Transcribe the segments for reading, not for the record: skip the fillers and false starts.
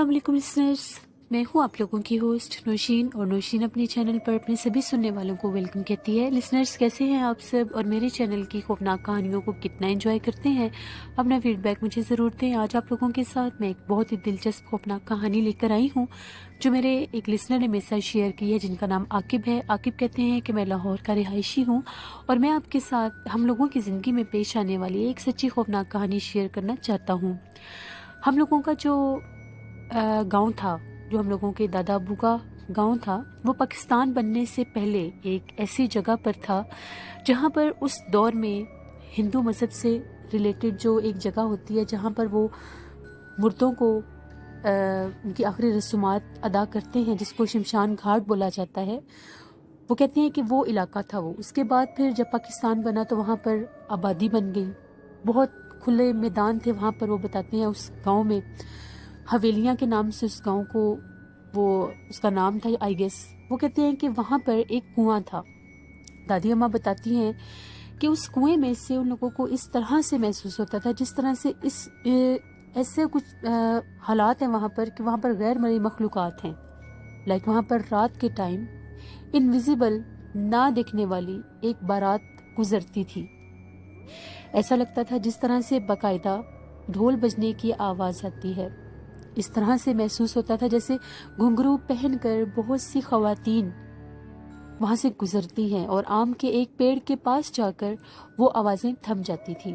अस्सलाम वालेकुम लिसनर्स, मैं हूं आप लोगों की होस्ट नौशीन और नौशीन अपने चैनल पर अपने सभी सुनने वालों को वेलकम कहती है। लिसनर्स, कैसे हैं आप सब और मेरे चैनल की खौफनाक कहानियों को कितना एंजॉय करते हैं? अपना फीडबैक मुझे ज़रूर दें। आज आप लोगों के साथ मैं एक बहुत ही दिलचस्प खौफनाक कहानी लेकर आई हूँ जो मेरे एक लिसनर ने मेरे साथ शेयर की है, जिनका नाम आकिब है। आकिब कहते हैं कि मैं लाहौर का रिहायशी हूँ और मैं आपके साथ हम लोगों की ज़िंदगी में पेश आने वाली एक सच्ची खौफनाक कहानी शेयर करना चाहता हूँ। हम लोगों का जो गांव था, जो हम लोगों के दादा अबू का गांव था, वो पाकिस्तान बनने से पहले एक ऐसी जगह पर था जहां पर उस दौर में हिंदू मज़हब से रिलेटेड जो एक जगह होती है जहां पर वो मुर्दों को उनकी आखिरी रस्मात अदा करते हैं, जिसको शमशान घाट बोला जाता है। वो कहते हैं कि वो इलाका था वो। उसके बाद फिर जब पाकिस्तान बना तो वहाँ पर आबादी बन गई, बहुत खुले मैदान थे वहाँ पर। वो बताते हैं उस गांव में हवेलियाँ के नाम से उस गांव को वो उसका नाम था आई गेस। वो कहते हैं कि वहाँ पर एक कुआं था। दादी अम्मा बताती हैं कि उस कुएं में से उन लोगों को इस तरह से महसूस होता था जिस तरह से ऐसे कुछ हालात हैं वहाँ पर कि वहाँ पर गैर मर्ई मखलूक़ात हैं। लाइक वहाँ पर रात के टाइम इनविजिबल, ना दिखने वाली एक बारात गुजरती थी। ऐसा लगता था जिस तरह से बाकायदा ढोल बजने की आवाज़ आती है। इस तरह से महसूस होता था जैसे घुंघरू पहनकर बहुत सी ख़वातीन वहाँ से गुजरती हैं और आम के एक पेड़ के पास जाकर वो आवाज़ें थम जाती थीं।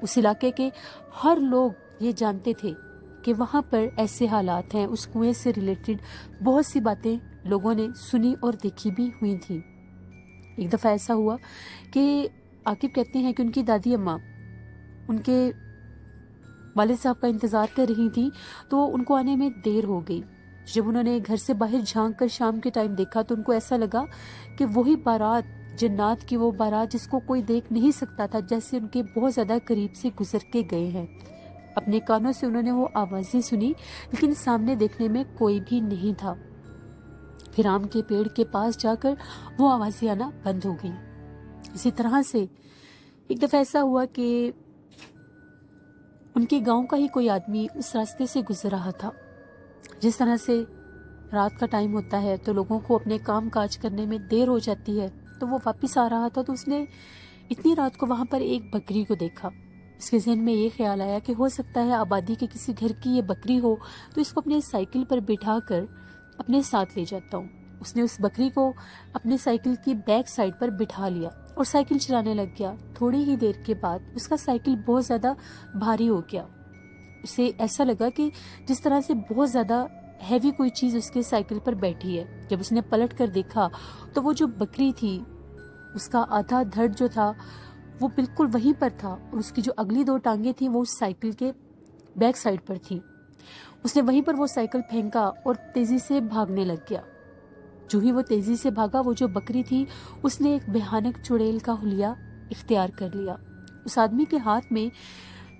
उस इलाके के हर लोग ये जानते थे कि वहाँ पर ऐसे हालात हैं। उस कुएं से रिलेटेड बहुत सी बातें लोगों ने सुनी और देखी भी हुई थी। एक दफ़ा ऐसा हुआ कि आकिब कहते हैं कि उनकी दादी अम्मा उनके वालिद साहब का इंतज़ार कर रही थी, तो उनको आने में देर हो गई। जब उन्होंने घर से बाहर झांक कर शाम के टाइम देखा तो उनको ऐसा लगा कि वही बारात, जन्नात की वो बारात जिसको कोई देख नहीं सकता था, जैसे उनके बहुत ज़्यादा करीब से गुजर के गए हैं। अपने कानों से उन्होंने वो आवाज़ें सुनी, लेकिन सामने देखने में कोई भी नहीं था। फिर आम के पेड़ के पास जाकर वो आवाज़ें आना बंद हो गई। इसी तरह से एक दफ़ा ऐसा हुआ कि उनके गांव का ही कोई आदमी उस रास्ते से गुजर रहा था। जिस तरह से रात का टाइम होता है तो लोगों को अपने काम काज करने में देर हो जाती है, तो वो वापस आ रहा था तो उसने इतनी रात को वहाँ पर एक बकरी को देखा। उसके ज़हन में ये ख्याल आया कि हो सकता है आबादी के किसी घर की ये बकरी हो, तो इसको अपने साइकिल पर बिठा कर अपने साथ ले जाता हूँ। उसने उस बकरी को अपने साइकिल की बैक साइड पर बिठा लिया और साइकिल चलाने लग गया। थोड़ी ही देर के बाद उसका साइकिल बहुत ज़्यादा भारी हो गया। उसे ऐसा लगा कि जिस तरह से बहुत ज़्यादा हैवी कोई चीज़ उसके साइकिल पर बैठी है। जब उसने पलट कर देखा तो वो जो बकरी थी, उसका आधा धड़ जो था वो बिल्कुल वहीं पर था और उसकी जो अगली दो टांगें थी वो उस साइकिल के बैक साइड पर थी। उसने वहीं पर वो साइकिल फेंका और तेज़ी से भागने लग गया। जो ही वो तेज़ी से भागा, वो जो बकरी थी उसने एक भयानक चुड़ैल का हुलिया इख्तियार कर लिया। उस आदमी के हाथ में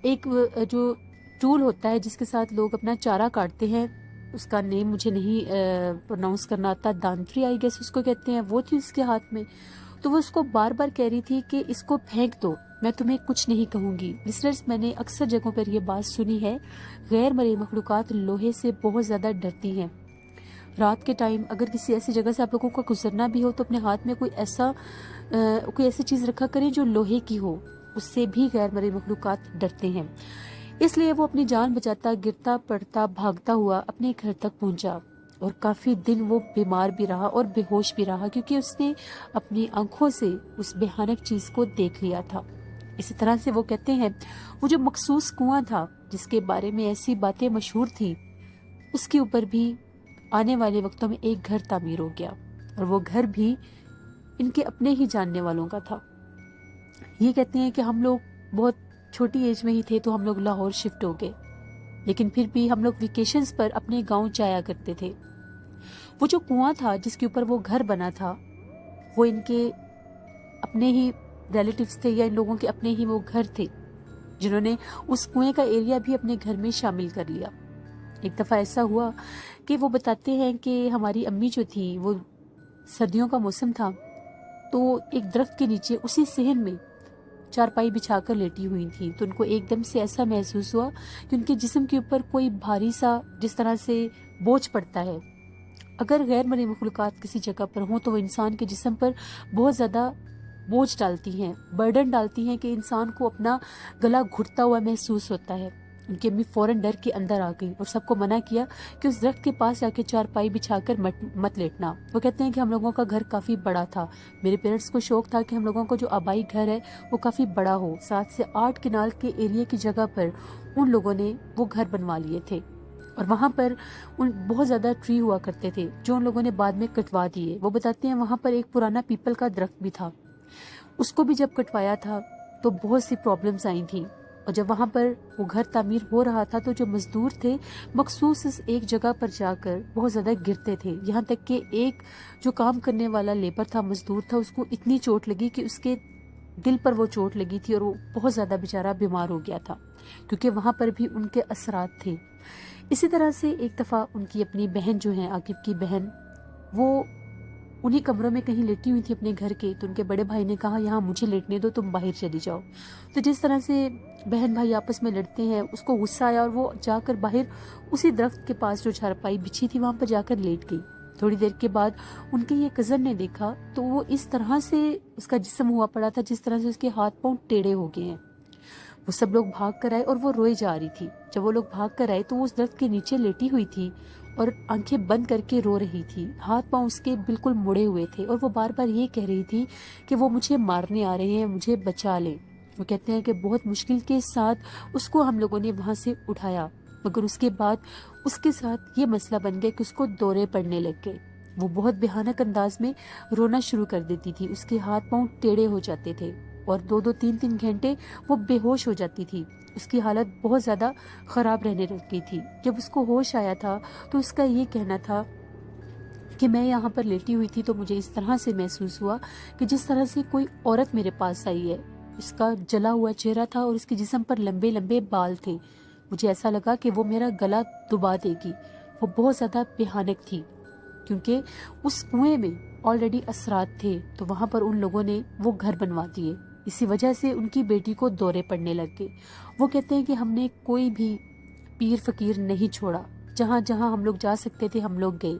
एक जो टूल होता है जिसके साथ लोग अपना चारा काटते हैं, उसका नेम मुझे नहीं प्रोनाउंस करना आता, दांतरी आई गेस उसको कहते हैं, वो थी उसके हाथ में। तो वो उसको बार बार कह रही थी कि इसको फेंक दो, मैं तुम्हें कुछ नहीं कहूँगी। लिसनर्स, मैंने अक्सर जगहों पर यह बात सुनी है, गैर मर्ई मखलूक़ात लोहे से बहुत ज़्यादा डरती हैं। रात के टाइम अगर किसी ऐसी जगह से आप लोगों को गुजरना भी हो तो अपने हाथ में कोई ऐसी चीज़ रखा करें जो लोहे की हो, उससे भी गैर मर्ई मखलूक़ात डरते हैं। इसलिए वो अपनी जान बचाता, गिरता पड़ता, भागता हुआ अपने घर तक पहुंचा और काफ़ी दिन वो बीमार भी रहा और बेहोश भी रहा, क्योंकि उसने अपनी आंखों से उस भयानक चीज़ को देख लिया था। इसी तरह से वो कहते हैं वो जो मखसूस कुआं था जिसके बारे में ऐसी बातें मशहूर थी, उसके ऊपर भी आने वाले वक्तों में एक घर तामीर हो गया और वो घर भी इनके अपने ही जानने वालों का था। ये कहते हैं कि हम लोग बहुत छोटी एज में ही थे तो हम लोग लाहौर शिफ्ट हो गए, लेकिन फिर भी हम लोग वेकेशंस पर अपने गांव जाया करते थे। वो जो कुआं था जिसके ऊपर वो घर बना था, वो इनके अपने ही रिलेटिव्स थे या इन लोगों के अपने ही वो घर थे जिन्होंने उस कुएं का एरिया भी अपने घर में शामिल कर लिया। एक दफ़ा ऐसा हुआ कि वो बताते हैं कि हमारी अम्मी जो थी, वो सर्दियों का मौसम था तो एक दरख्त के नीचे उसी सहन में चारपाई बिछाकर लेटी हुई थी, तो उनको एकदम से ऐसा महसूस हुआ कि उनके जिस्म के ऊपर कोई भारी सा जिस तरह से बोझ पड़ता है। अगर गैर मरी मखलूक़ात किसी जगह पर हों तो वो इंसान के जिस्म पर बहुत ज़्यादा बोझ डालती हैं, बर्डन डालती हैं कि इंसान को अपना गला घुटता हुआ महसूस होता है। उनकी अम्मी फ़ौरन डर के अंदर आ गई और सबको मना किया कि उस दरख्त के पास जाके चारपाई बिछाकर मत लेटना। वो कहते हैं कि हम लोगों का घर काफ़ी बड़ा था, मेरे पेरेंट्स को शौक था कि हम लोगों का जो आबाई घर है वो काफ़ी बड़ा हो। 7 से 8 किनाल के एरिया की जगह पर उन लोगों ने वो घर बनवा लिए थे और वहाँ पर उन बहुत ज़्यादा ट्री हुआ करते थे जो उन लोगों ने बाद में कटवा दिए। वो बताते हैं वहाँ पर एक पुराना पीपल का दरख्त भी था, उसको भी जब कटवाया था तो बहुत सी प्रॉब्लम्स आई थी। और जब वहाँ पर वो घर तामीर हो रहा था तो जो मजदूर थे मखसूस इस एक जगह पर जाकर बहुत ज़्यादा गिरते थे, यहाँ तक कि एक जो काम करने वाला लेबर था, मजदूर था, उसको इतनी चोट लगी कि उसके दिल पर वो चोट लगी थी और वो बहुत ज़्यादा बेचारा बीमार हो गया था क्योंकि वहाँ पर भी उनके असरात थे। इसी तरह से एक दफ़ा उनकी अपनी बहन जो है, आकिब की बहन, वो उन्हीं कमरों में कहीं लेटी हुई थी अपने घर के, तो उनके बड़े भाई ने कहा यहाँ मुझे लेटने दो, तुम बाहर चली जाओ। तो जिस तरह से बहन भाई आपस में लड़ते हैं, उसको गुस्सा आया और वो जाकर बाहर उसी दरख्त के पास जो चारपाई बिछी थी वहाँ पर जाकर लेट गई। थोड़ी देर के बाद उनके ये कज़न ने देखा तो वो इस तरह से उसका जिस्म हुआ पड़ा था जिस तरह से उसके हाथ पाँव टेढ़े हो गए हैं। वो सब लोग भाग कर आए और वो रोए जा रही थी। जब वो लोग भाग कर आए तो वो उस दरख्त के नीचे लेटी हुई थी और आंखें बंद करके रो रही थी, हाथ पांव उसके बिल्कुल मुड़े हुए थे और वो बार बार ये कह रही थी कि वो मुझे मारने आ रहे हैं, मुझे बचा लें। वो कहते हैं कि बहुत मुश्किल के साथ उसको हम लोगों ने वहाँ से उठाया, मगर उसके बाद उसके साथ ये मसला बन गया कि उसको दौरे पड़ने लग गए। वो बहुत भयानक अंदाज में रोना शुरू कर देती थी, उसके हाथ पांव टेढ़े हो जाते थे और 2-2 3-3 घंटे वो बेहोश हो जाती थी। उसकी हालत बहुत ज़्यादा ख़राब रहने लग गई थी। जब उसको होश आया था तो उसका ये कहना था कि मैं यहाँ पर लेटी हुई थी तो मुझे इस तरह से महसूस हुआ कि जिस तरह से कोई औरत मेरे पास आई है। इसका जला हुआ चेहरा था और इसके जिस्म पर लंबे लंबे बाल थे। मुझे ऐसा लगा कि वो मेरा गला दुबा देगी। वो बहुत ज़्यादा भयानक थी क्योंकि उस कुएं में ऑलरेडी असरात थे, तो वहाँ पर उन लोगों ने वो घर बनवा दिए। इसी वजह से उनकी बेटी को दौरे पड़ने लग गए। वो कहते हैं कि हमने कोई भी पीर फकीर नहीं छोड़ा, जहाँ जहाँ हम लोग जा सकते थे हम लोग गए।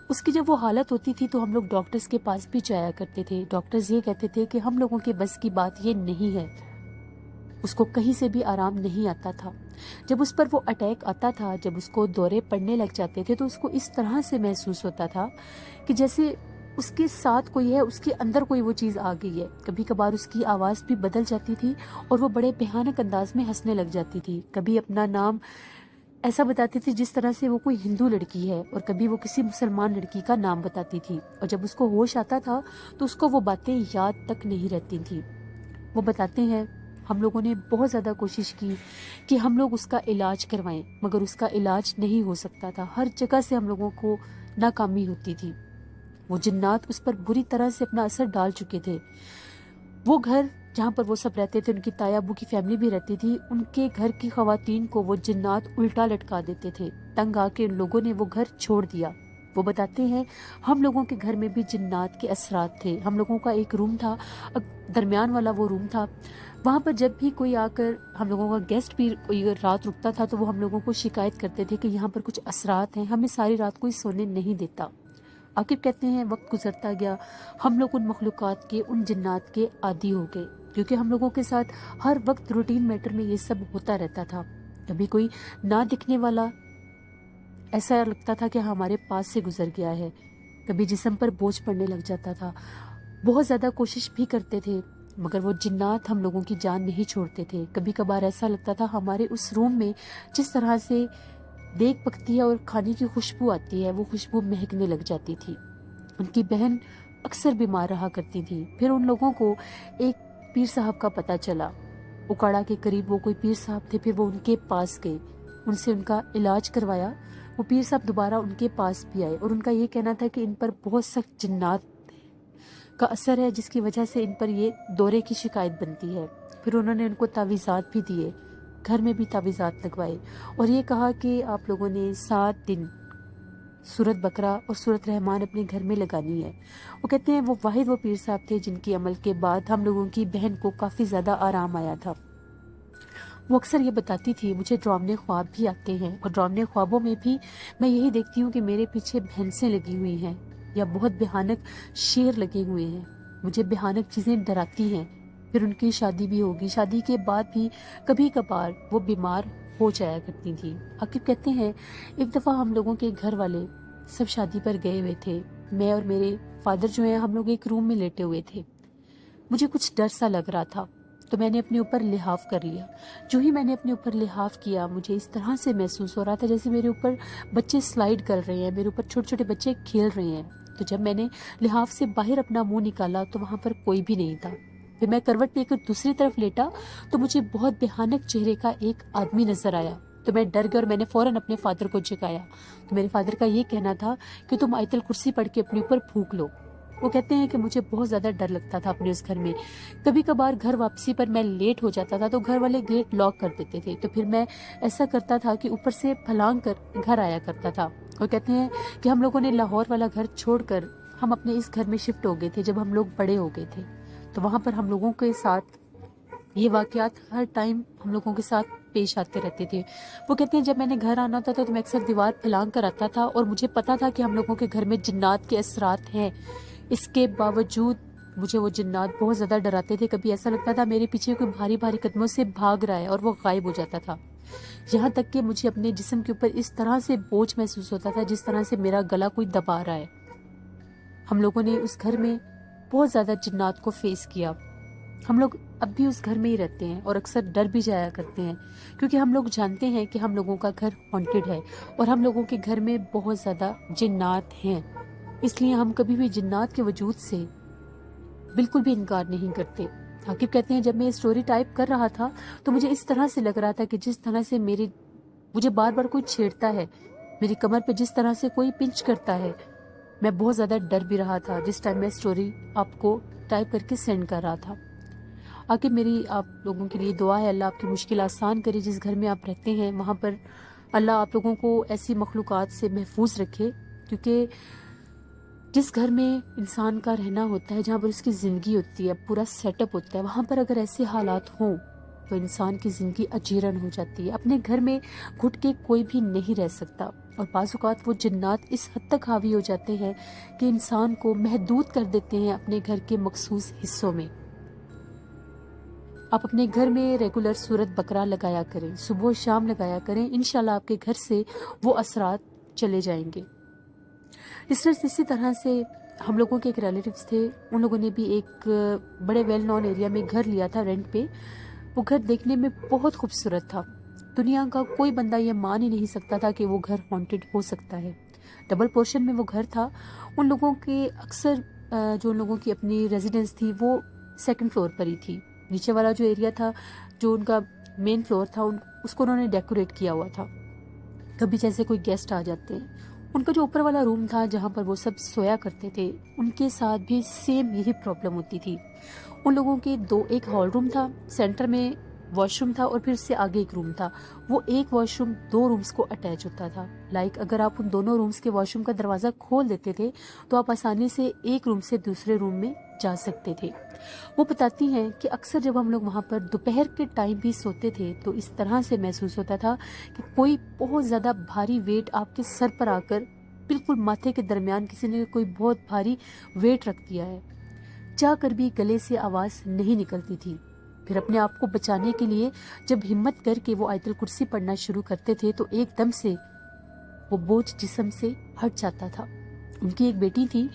उसकी जब वो हालत होती थी तो हम लोग डॉक्टर्स के पास भी जाया करते थे। डॉक्टर्स ये कहते थे कि हम लोगों के बस की बात ये नहीं है, उसको कहीं से भी आराम नहीं आता था। जब उस पर वो अटैक आता था, जब उसको दौरे पड़ने लग जाते थे तो उसको इस तरह से महसूस होता था कि जैसे उसके साथ कोई है, उसके अंदर कोई वो चीज़ आ गई है। कभी कभार उसकी आवाज़ भी बदल जाती थी और वो बड़े भयानक अंदाज में हंसने लग जाती थी। कभी अपना नाम ऐसा बताती थी जिस तरह से वो कोई हिंदू लड़की है और कभी वो किसी मुसलमान लड़की का नाम बताती थी। और जब उसको होश आता था तो उसको वो बातें याद तक नहीं रहती थी। वो बताते हैं हम लोगों ने बहुत ज़्यादा कोशिश की कि हम लोग उसका इलाज करवाएं, मगर उसका इलाज नहीं हो सकता था। हर जगह से हम लोगों को नाकामी होती थी। वो जिन्नात उस पर बुरी तरह से अपना असर डाल चुके थे। वो घर जहाँ पर वो सब रहते थे, उनकी ताया अबू की फैमिली भी रहती थी, उनके घर की खवातीन को वो जिन्नात उल्टा लटका देते थे। तंग आके उन लोगों ने वो घर छोड़ दिया। वो बताते हैं हम लोगों के घर में भी जिन्नात के असरात थे। हम लोगों का एक रूम था, दरमियान वाला वो रूम था। वहाँ पर जब भी कोई आकर हम लोगों का गेस्ट भी कोई रात रुकता था तो वो हम लोगों को शिकायत करते थे कि यहाँ पर कुछ असरात हैं, हमें सारी रात कोई सोने नहीं देता। आकिब कहते हैं वक्त गुजरता गया, हम लोग उन मखलूक़ात के, उन जिन्नात के आदी हो गए क्योंकि हम लोगों के साथ हर वक्त रूटीन मैटर में ये सब होता रहता था। कभी कोई ना दिखने वाला ऐसा लगता था कि हमारे पास से गुजर गया है, कभी जिस्म पर बोझ पड़ने लग जाता था। बहुत ज़्यादा कोशिश भी करते थे मगर वो जिन्नात हम लोगों की जान नहीं छोड़ते थे। कभी कभार ऐसा लगता था हमारे उस रूम में जिस तरह से देग पकती है और खाने की खुशबू आती है, वो खुशबू महकने लग जाती थी। उनकी बहन अक्सर बीमार रहा करती थी। फिर उन लोगों को एक पीर साहब का पता चला, उकाड़ा के करीब वो कोई पीर साहब थे। फिर वो उनके पास गए, उनसे उनका इलाज करवाया। वो पीर साहब दोबारा उनके पास भी आए और उनका ये कहना था कि इन पर बहुत सख्त जिन्नात का असर है जिसकी वजह से इन पर ये दौरे की शिकायत बनती है। फिर उन्होंने उनको तावीज़ात भी दिए, घर में भी तावीज़ात लगवाए और ये कहा कि आप लोगों ने 7 दिन सूरत बकरा और सूरत रहमान अपने घर में लगानी है। वो कहते हैं वो वाहिद वो पीर साहब थे जिनकी अमल के बाद हम लोगों की बहन को काफ़ी ज़्यादा आराम आया था। वो अक्सर ये बताती थी मुझे डरावने ख्वाब भी आते हैं और डरावने ख्वाबों में भी मैं यही देखती हूँ कि मेरे पीछे भैंसें लगी हुई हैं या बहुत भयानक शेर लगे हुए हैं। मुझे भयानक चीज़ें डराती हैं। फिर उनकी शादी भी होगी। शादी के बाद भी कभी कभार वो बीमार हो जाया करती थी। आकिब कहते हैं एक दफ़ा हम लोगों के घर वाले सब शादी पर गए हुए थे। मैं और मेरे फादर जो हैं हम लोग एक रूम में लेटे हुए थे। मुझे कुछ डर सा लग रहा था तो मैंने अपने ऊपर लिहाफ कर लिया। जो ही मैंने अपने ऊपर लिहाफ किया मुझे इस तरह से महसूस हो रहा था जैसे मेरे ऊपर बच्चे स्लाइड कर रहे हैं, मेरे ऊपर छोटे छोटे बच्चे खेल रहे हैं। तो जब मैंने लिहाफ से बाहर अपना मुंह निकाला तो वहाँ पर कोई भी नहीं था। फिर मैं करवट लेकर दूसरी तरफ लेटा तो मुझे बहुत भयानक चेहरे का एक आदमी नजर आया। तो मैं डर गया और मैंने फौरन अपने फादर को जगाया। तो मेरे फादर का ये कहना था कि तुम आयतल कुर्सी पढ़ के अपने ऊपर फूंक लो। वो कहते हैं कि मुझे बहुत ज़्यादा डर लगता था अपने उस घर में। कभी कभार घर वापसी पर मैं लेट हो जाता था तो घर वाले गेट लॉक कर देते थे। तो फिर मैं ऐसा करता था कि ऊपर से फलांग कर घर आया करता था। वो कहते हैं कि हम लोगों ने लाहौर वाला घर छोड़कर हम अपने इस घर में शिफ्ट हो गए थे जब हम लोग बड़े हो गए थे। तो वहाँ पर हम लोगों के साथ ये वाकयात हर टाइम हम लोगों के साथ पेश आते रहते थे। वो कहते हैं जब मैंने घर आना था तो मैं अक्सर दीवार फैलांग कर आता था और मुझे पता था कि हम लोगों के घर में जिन्नात के असरात हैं। इसके बावजूद मुझे वो जिन्नात बहुत ज़्यादा डराते थे। कभी ऐसा लगता था मेरे पीछे कोई भारी भारी कदमों से भाग रहा है और वो गायब हो जाता था। यहाँ तक कि मुझे अपने जिस्म के ऊपर इस तरह से बोझ महसूस होता था जिस तरह से मेरा गला कोई दबा रहा है। हम लोगों ने उस घर में बहुत ज़्यादा जिन्नात को फेस किया। हम लोग अब भी उस घर में ही रहते हैं और अक्सर डर भी जाया करते हैं क्योंकि हम लोग जानते हैं कि हम लोगों का घर हॉन्टेड है और हम लोगों के घर में बहुत ज़्यादा जिन्नात हैं। इसलिए हम कभी भी जिन्नात के वजूद से बिल्कुल भी इनकार नहीं करते। आकिब कहते हैं जब मैं ये स्टोरी टाइप कर रहा था तो मुझे इस तरह से लग रहा था कि जिस तरह से मुझे बार बार कोई छेड़ता है, मेरी कमर पे जिस तरह से कोई पिंच करता है। मैं बहुत ज़्यादा डर भी रहा था जिस टाइम मैं स्टोरी आपको टाइप करके सेंड कर रहा था। आखिर मेरी आप लोगों के लिए दुआ है अल्लाह आपकी मुश्किल आसान करे। जिस घर में आप रहते हैं वहाँ पर अल्लाह आप लोगों को ऐसी मखलूक़ात से महफूज रखे, क्योंकि जिस घर में इंसान का रहना होता है, जहाँ पर उसकी ज़िंदगी होती है, पूरा सेटअप होता है, वहाँ पर अगर ऐसे हालात हों तो इंसान की ज़िंदगी अजीरन हो जाती है। अपने घर में घुट के कोई भी नहीं रह सकता और बाज़ औक़ात वो जिन्नात इस हद तक हावी हो जाते हैं कि इंसान को महदूद कर देते हैं अपने घर के मखसूस हिस्सों में। आप अपने घर में रेगुलर सूरत बकरा लगाया करें, सुबह शाम लगाया करें, इंशाल्लाह आपके घर से वो असरात चले जाएंगे। इसी तरह से हम लोगों के एक रिलेटिव्स थे, उन लोगों ने भी एक बड़े वेल नॉन एरिया में घर लिया था रेंट पे। वो घर देखने में बहुत खूबसूरत था। दुनिया का कोई बंदा ये मान ही नहीं सकता था कि वो घर हॉन्टेड हो सकता है। डबल पोर्शन में वो घर था। उन लोगों के अक्सर जो लोगों की अपनी रेजिडेंस थी वो सेकंड फ्लोर पर ही थी। नीचे वाला जो एरिया था, जो उनका मेन फ्लोर था, उसको उन्होंने डेकोरेट किया हुआ था। कभी जैसे कोई गेस्ट आ जाते हैं, उनका जो ऊपर वाला रूम था जहाँ पर वो सब सोया करते थे, उनके साथ भी सेम यही प्रॉब्लम होती थी। उन लोगों के एक हॉल रूम था, सेंटर में वॉशरूम था और फिर उससे आगे एक रूम था। वो एक वॉशरूम 2 रूम्स को अटैच होता था। अगर आप उन दोनों रूम्स के वॉशरूम का दरवाज़ा खोल देते थे तो आप आसानी से एक रूम से दूसरे रूम में जा सकते थे। वो बताती हैं कि अक्सर जब हम लोग वहाँ पर दोपहर के टाइम भी सोते थे तो इस तरह से महसूस होता था कि कोई बहुत ज़्यादा भारी वेट आपके सर पर आकर बिल्कुल माथे के दरमियान किसी ने कोई बहुत भारी वेट रख दिया है। चाहकर भी गले से आवाज़ नहीं निकलती थी। फिर अपने आप को बचाने के लिए जब हिम्मत करके वो आयतल कुर्सी पढ़ना शुरू करते थे तो एकदम से वो बोझ जिस्म से हट जाता था। उनकी एक बेटी थी,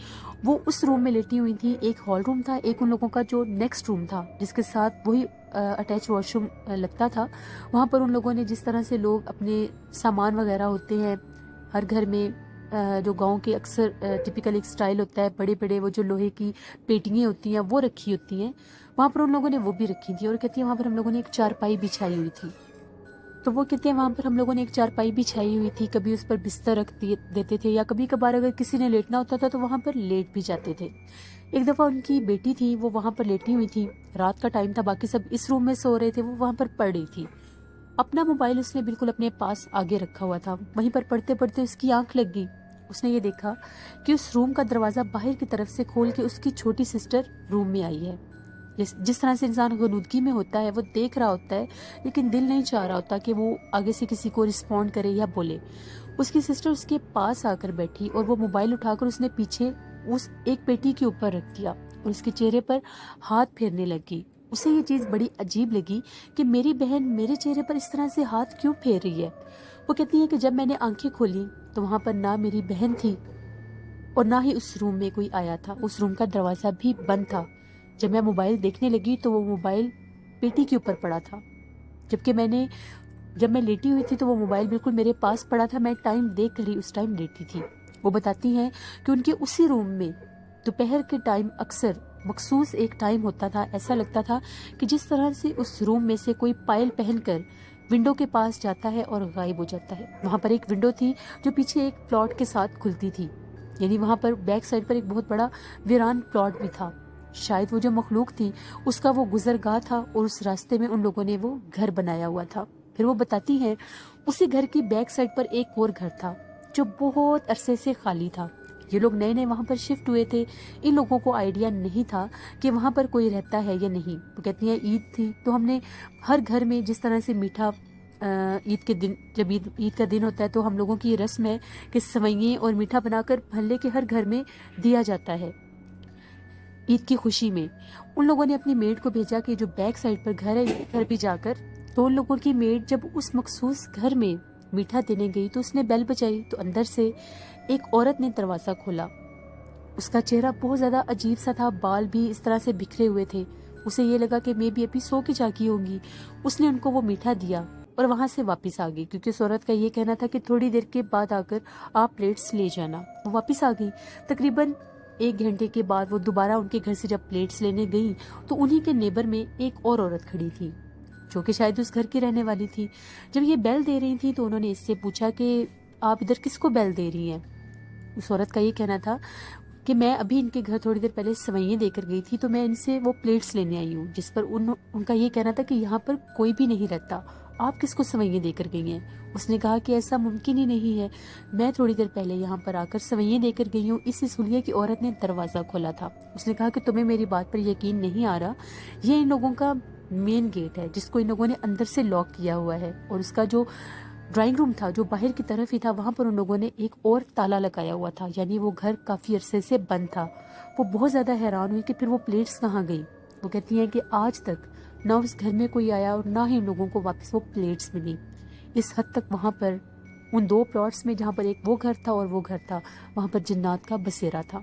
वो उस रूम में लेटी हुई थी। एक हॉल रूम था, एक उन लोगों का जो नेक्स्ट रूम था जिसके साथ वही अटैच वॉशरूम लगता था। वहाँ पर उन लोगों ने जिस तरह से लोग अपने सामान वगैरह होते हैं हर घर में, जो गांव के अक्सर टिपिकल एक स्टाइल होता है, बड़े बड़े वो जो लोहे की पेटियाँ होती हैं वो रखी होती हैं, वहाँ पर उन लोगों ने वो भी रखी थी। और कहती है वहाँ पर हम लोगों ने एक चारपाई बिछाई हुई थी। तो वो कहते हैं वहाँ पर हम लोगों ने एक चारपाई बिछाई हुई थी, कभी उस पर बिस्तर रख देते थे या कभी कभार अगर किसी ने लेटना होता था तो वहाँ पर लेट भी जाते थे। एक दफ़ा उनकी बेटी थी, वो वहाँ पर लेटी हुई थी, रात का टाइम था, बाकी सब इस रूम में सो रहे थे, वो वहाँ पर पढ़ रही थी। अपना मोबाइल उसने बिल्कुल अपने पास आगे रखा हुआ था। वहीं पर पढ़ते पढ़ते उसकी आँख लग गई। اس نے یہ دیکھا کہ اس روم کا دروازہ باہر کی طرف سے کھول کے اس کی چھوٹی سسٹر روم میں آئی ہے. جس طرح سے انسان غنودگی میں ہوتا ہے، وہ دیکھ رہا ہوتا ہے لیکن دل نہیں چاہ رہا ہوتا کہ وہ آگے سے کسی کو رسپونڈ کرے یا بولے. اس کی سسٹر اس کے پاس آ کر بیٹھی اور وہ موبائل اٹھا کر اس نے پیچھے اس ایک پیٹی کے اوپر رکھ دیا اور اس کے چہرے پر ہاتھ پھیرنے لگی. اسے یہ چیز بڑی عجیب لگی کہ میری بہن میرے چہرے پر اس طرح سے ہاتھ کیوں پھیر رہی ہے. وہ کہتی ہے کہ جب میں نے آنکھیں کھولی تو وہاں پر نہ میری بہن تھی اور نہ ہی اس روم میں کوئی آیا تھا. اس روم کا دروازہ بھی بند تھا. جب میں موبائل دیکھنے لگی تو وہ موبائل پیٹی کے اوپر پڑا تھا، جبکہ جب میں لیٹی ہوئی تھی تو وہ موبائل بالکل میرے پاس پڑا تھا. میں ٹائم دیکھ کر ہی اس ٹائم لیٹی تھی. وہ بتاتی ہیں کہ ان کے اسی روم میں دوپہر کے ٹائم اکثر مخصوص ایک ٹائم ہوتا تھا. ایسا لگتا تھا کہ جس طرح سے اس روم میں سے کوئی پائل پہن کر ونڈو کے پاس جاتا ہے اور غائب ہو جاتا ہے. وہاں پر ایک ونڈو تھی جو پیچھے ایک پلاٹ کے ساتھ کھلتی تھی، یعنی وہاں پر بیک سائڈ پر ایک بہت بڑا ویران پلاٹ بھی تھا. شاید وہ جو مخلوق تھی اس کا وہ گزرگاہ تھا اور اس راستے میں ان لوگوں نے وہ گھر بنایا ہوا تھا. پھر وہ بتاتی ہیں اسی گھر کی بیک سائڈ پر ایک اور گھر تھا جو بہت عرصے سے خالی تھا. یہ لوگ نئے نئے وہاں پر شفٹ ہوئے تھے. ان لوگوں کو آئیڈیا نہیں تھا کہ وہاں پر کوئی رہتا ہے یا نہیں. وہ کہتی ہیں عید تھی تو ہم نے ہر گھر میں جس طرح سے میٹھا عید کے دن، جب عید کا دن ہوتا ہے تو ہم لوگوں کی یہ رسم ہے کہ سوئییں اور میٹھا بنا کر محلے کے ہر گھر میں دیا جاتا ہے عید کی خوشی میں. ان لوگوں نے اپنی میڈ کو بھیجا کہ جو بیک سائڈ پر گھر ہے گھر بھی جا کر. تو ان لوگوں کی میڈ جب اس مخصوص گھر میں میٹھا دینے گئی تو اس نے بیل بجائی تو اندر سے ایک عورت نے دروازہ کھولا. اس کا چہرہ بہت زیادہ عجیب سا تھا، بال بھی اس طرح سے بکھرے ہوئے تھے. اسے یہ لگا کہ میں بھی ابھی سو کے جاگی ہوں گی. اس نے ان کو وہ میٹھا دیا اور وہاں سے واپس آ گئی، کیونکہ اس عورت کا یہ کہنا تھا کہ تھوڑی دیر کے بعد آ کر آپ پلیٹس لے جانا. وہ واپس آ گئی. تقریباً 1 گھنٹے کے بعد وہ دوبارہ ان کے گھر سے جب پلیٹس لینے گئی تو انہی کے نیبر میں ایک اور عورت کھڑی تھی جو کہ شاید اس گھر کی رہنے والی تھی. جب یہ بیل دے رہی تھی تو انہوں نے اس سے پوچھا کہ آپ ادھر کس کو بیل دے رہی ہیں. اس عورت کا یہ کہنا تھا کہ میں ابھی ان کے گھر تھوڑی دیر پہلے سوئیاں دے کر گئی تھی تو میں ان سے وہ پلیٹس لینے آئی ہوں. جس پر ان کا یہ کہنا تھا کہ یہاں پر کوئی بھی نہیں رہتا، آپ کس کو سوئیاں دے کر گئی ہیں. اس نے کہا کہ ایسا ممکن ہی نہیں ہے، میں تھوڑی دیر پہلے یہاں پر آ کر سوئیاں دے کر گئی ہوں. اسی سلیے کی عورت نے دروازہ کھولا تھا. اس نے کہا کہ تمہیں میری بات پر یقین نہیں آ رہا، یہ ان لوگوں کا مین گیٹ ہے جس کو ان لوگوں نے اندر سے لاک کیا ہوا ہے، اور اس کا جو ڈرائنگ روم تھا جو باہر کی طرف ہی تھا وہاں پر ان لوگوں نے ایک اور تالا لگایا ہوا تھا، یعنی وہ گھر کافی عرصے سے بند تھا. وہ بہت زیادہ حیران ہوئی کہ پھر وہ پلیٹس کہاں گئی. وہ کہتی ہیں کہ آج تک نہ اس گھر میں کوئی آیا اور نہ ہی ان لوگوں کو واپس وہ پلیٹس ملی. اس حد تک وہاں پر ان 2 پلاٹس میں جہاں پر ایک وہ گھر تھا اور وہ گھر تھا وہاں پر جنات کا بسیرا تھا.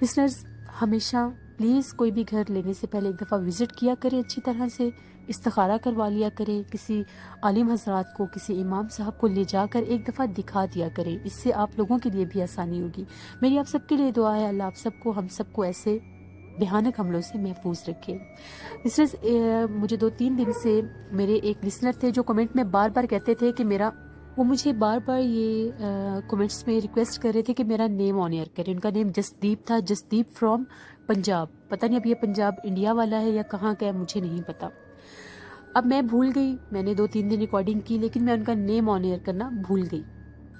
لسنرز، ہمیشہ پلیز کوئی بھی گھر لینے سے پہلے ایک دفعہ وزٹ کیا کریں، اچھی طرح سے استخارہ کروا لیا کریں. کسی عالم حضرات کو، کسی امام صاحب کو لے جا کر ایک دفعہ دکھا دیا کریں. اس سے آپ لوگوں کے لیے بھی آسانی ہوگی. میری آپ سب کے لیے دعا ہے اللہ آپ سب کو، ہم سب کو ایسے بھیانک حملوں سے محفوظ رکھے. لسنرز، مجھے 2-3 دن سے میرے ایک لسنر تھے جو کمنٹ میں بار بار کہتے تھے کہ وہ مجھے بار بار یہ کمنٹس میں ریکویسٹ کر رہے تھے کہ میرا نیم آن ایئر کریں. ان کا نیم جسدیپ تھا، جسدیپ فرام پنجاب. پتہ نہیں اب یہ پنجاب انڈیا والا ہے یا کہاں کا ہے، مجھے نہیں پتا. اب میں بھول گئی، میں نے 2-3 دن ریکارڈنگ کی لیکن میں ان کا نیم آن ایئر کرنا بھول گئی،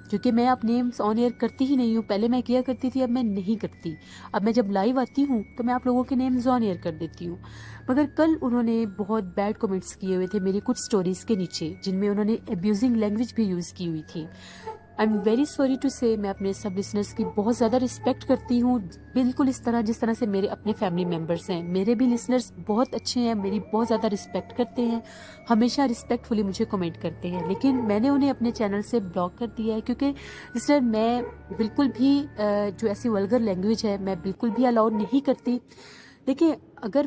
کیونکہ میں اب نیمز آن ایئر کرتی ہی نہیں ہوں. پہلے میں کیا کرتی تھی، اب میں نہیں کرتی. اب میں جب لائیو آتی ہوں تو میں آپ لوگوں کے نیمز آن ایئر کر دیتی ہوں. مگر کل انہوں نے بہت بیڈ کمنٹس کیے ہوئے تھے میری کچھ سٹوریز کے نیچے، جن میں انہوں نے ابیوزنگ لینگویج بھی یوز کی ہوئی تھی. I am very sorry to سے، میں اپنے سب لسنرس کی بہت زیادہ رسپیکٹ کرتی ہوں، بالکل اس طرح جس طرح سے میرے اپنے فیملی ممبرس ہیں. میرے بھی لسنرس بہت اچھے ہیں، میری بہت زیادہ رسپیکٹ کرتے ہیں، ہمیشہ رسپیکٹفلی مجھے کمنٹ کرتے ہیں. لیکن میں نے انہیں اپنے چینل سے بلاک کر دیا ہے، کیونکہ لسنر میں بالکل بھی جو ایسی ولگر لینگویج ہے میں بالکل بھی الاؤ نہیں کرتی. دیکھیں، اگر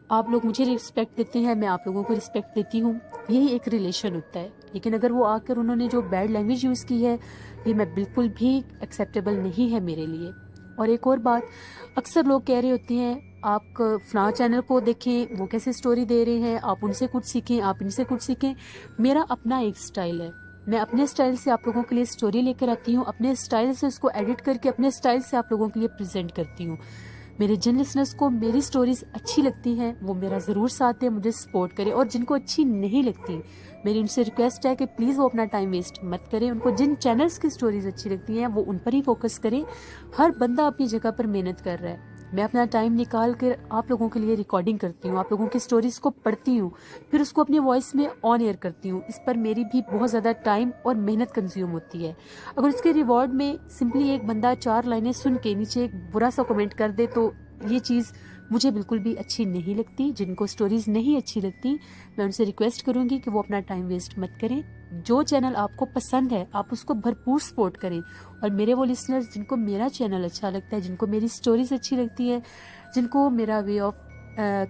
آپ لوگ مجھے رسپیکٹ دیتے ہیں، میں آپ لوگوں کو رسپیکٹ دیتی ہوں، یہی ایک ریلیشن ہوتا ہے. لیکن اگر وہ آ کر انہوں نے جو بیڈ لینگویج یوز کی ہے یہ میں بالکل بھی ایکسیپٹیبل نہیں ہے میرے لیے. اور ایک اور بات، اکثر لوگ کہہ رہے ہوتے ہیں آپ فلاں چینل کو دیکھیں، وہ کیسے سٹوری دے رہے ہیں، آپ ان سے کچھ سیکھیں، آپ ان سے کچھ سیکھیں. میرا اپنا ایک سٹائل ہے، میں اپنے سٹائل سے آپ لوگوں کے لیے سٹوری لے کر آتی ہوں، اپنے سٹائل سے اس کو ایڈٹ کر کے اپنے سٹائل سے آپ لوگوں کے لیے پریزنٹ کرتی ہوں. میرے جن لسنرز کو میری سٹوریز اچھی لگتی ہیں وہ میرا ضرور ساتھ دیں, مجھے سپورٹ کریں, اور جن کو اچھی نہیں لگتی میری ان سے ریکویسٹ ہے کہ پلیز وہ اپنا ٹائم ویسٹ مت کریں. ان کو جن چینلز کی سٹوریز اچھی لگتی ہیں وہ ان پر ہی فوکس کریں. ہر بندہ اپنی جگہ پر محنت کر رہا ہے. میں اپنا ٹائم نکال کر آپ لوگوں کے لیے ریکارڈنگ کرتی ہوں, آپ لوگوں کی سٹوریز کو پڑھتی ہوں, پھر اس کو اپنی وائس میں آن ایئر کرتی ہوں. اس پر میری بھی بہت زیادہ ٹائم اور محنت کنزیوم ہوتی ہے. اگر اس کے ریوارڈ میں سمپلی ایک بندہ 4 لائنیں سن کے نیچے ایک برا سا کمنٹ کر دے تو یہ چیز مجھے بالکل بھی اچھی نہیں لگتی. جن کو سٹوریز نہیں اچھی لگتی میں ان سے ریکویسٹ کروں گی کہ وہ اپنا ٹائم ویسٹ مت کریں. جو چینل آپ کو پسند ہے آپ اس کو بھرپور سپورٹ کریں, اور میرے وہ لسنرز جن کو میرا چینل اچھا لگتا ہے, جن کو میری سٹوریز اچھی لگتی ہے, جن کو میرا وے آف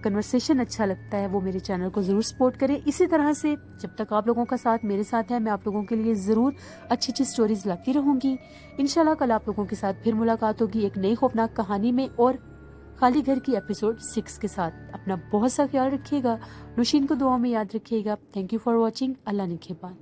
کنورسیشن اچھا لگتا ہے, وہ میرے چینل کو ضرور سپورٹ کریں. اسی طرح سے جب تک آپ لوگوں کا ساتھ میرے ساتھ ہے میں آپ لوگوں کے لیے ضرور اچھی اچھی سٹوریز لاتی رہوں گی. انشاءاللہ کل آپ لوگوں کے ساتھ پھر ملاقات ہوگی ایک نئی خوفناک کہانی میں اور خالی گھر کی ایپیسوڈ 6 کے ساتھ. اپنا بہت سا خیال رکھیے گا, نوشین کو دعاؤں میں یاد رکھیے گا. Thank you for watching. اللہ نگہبان.